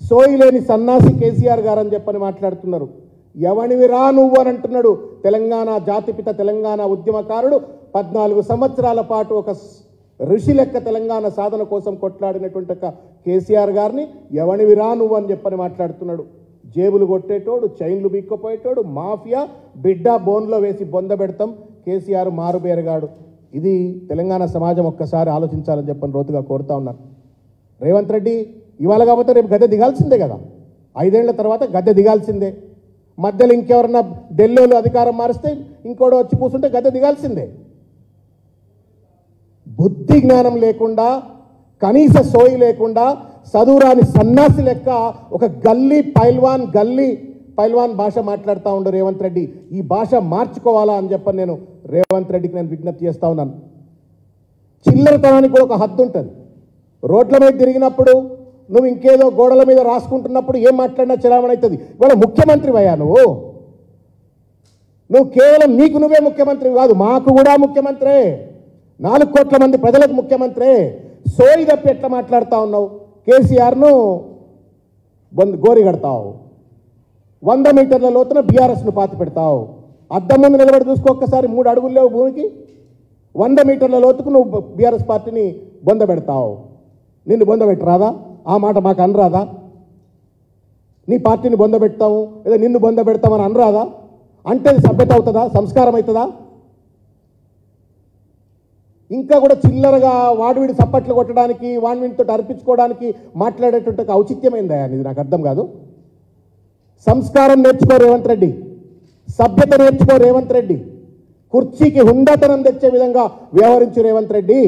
సోయిలేని సన్నాసి కేసీఆర్ గారు అని చెప్పని మాట్లాడుతున్నారు. ఎవనివిరా నువ్వు అని అంటున్నాడు. తెలంగాణ జాతిపిత, తెలంగాణ ఉద్యమకారుడు 14 సంవత్సరాల పాటు ఒక ఋషి లెక్క తెలంగాణ సాధన కోసం కొట్లాడినటువంటి కేసీఆర్ గారిని ఎవనివిరా నువ్వు అని చెప్పని మాట్లాడుతున్నాడు. జేబులు కొట్టేటోడు, చైన్లు బిక్కపోయేటోడు, మాఫియా, బిడ్డ బోన్లో వేసి బొంద పెడతాం, కేసీఆర్ మారుబేరగాడు. ఇది తెలంగాణ సమాజం ఒక్కసారి ఆలోచించాలని చెప్పని రోతుగా కోరుతా ఉన్నాను. రేవంత్ రెడ్డి ఇవాళ కాకపోతే రేపు గద్దె దిగాల్సిందే కదా. 5 ఏళ్ల తర్వాత గద్దె దిగాల్సిందే. మధ్యలో ఇంకెవరన్నా ఢిల్లీలో అధికారం మారిస్తే ఇంకోటి వచ్చి కూర్చుంటే గద్దె దిగాల్సిందే. బుద్ధి జ్ఞానం లేకుండా, కనీస సోయి లేకుండా, చదువురాని సన్నాసి లెక్క ఒక గల్లీ పైల్వాన్ భాష మాట్లాడుతూ ఉండు రేవంత్ రెడ్డి. ఈ భాష మార్చుకోవాలా అని చెప్పని నేను రేవంత్ రెడ్డికి విజ్ఞప్తి చేస్తూ ఉన్నాను. చిల్లరతనానికి కూడా ఒక హద్దు ఉంటుంది. రోడ్ల మీద తిరిగినప్పుడు నువ్వు ఇంకేదో గోడల మీద రాసుకుంటున్నప్పుడు ఏం మాట్లాడినా చలామణి అవుతుంది. ఇవాళ ముఖ్యమంత్రి అయ్యా నువ్వు కేవలం నీకు నువ్వే ముఖ్యమంత్రి కాదు, మాకు కూడా ముఖ్యమంత్రే, 4 కోట్ల మంది ప్రజలకు ముఖ్యమంత్రే. సోయి తప్పి ఎట్లా మాట్లాడుతూ ఉన్నావు? కేసీఆర్ను గోరి కడతావు, 100 మీటర్ల లోతున బీఆర్ఎస్ను పాతి పెడతావు. అద్దం ముందు నిలబడి చూసుకో ఒక్కసారి, 3 అడుగులు లేవు భూమికి, 100 మీటర్ల లోతుకు నువ్వు బీఆర్ఎస్ పార్టీని బొంద పెడతావు. నిన్ను బొంద పెట్టరాదా? ఆ మాట మాకు అనరాదా? నీ పార్టీని బొంద పెడతాము లేదా నిన్ను బొంద పెడతామని అనరాదా? అంటే సభ్యత అవుతుందా? సంస్కారం అవుతుందా? ఇంకా కూడా చిల్లరగా వాడివిడి సప్పట్లు కొట్టడానికి, వాడివిడితో అర్పించుకోవడానికి మాట్లాడేటువంటి ఔచిత్యమైందా? ఇది నాకు అర్థం కాదు. సంస్కారం నేర్చుకో రేవంత్ రెడ్డి, సభ్యత నేర్చుకో రేవంత్ రెడ్డి, కుర్చీకి హుందాతనం తెచ్చే విధంగా వ్యవహరించు రేవంత్ రెడ్డి.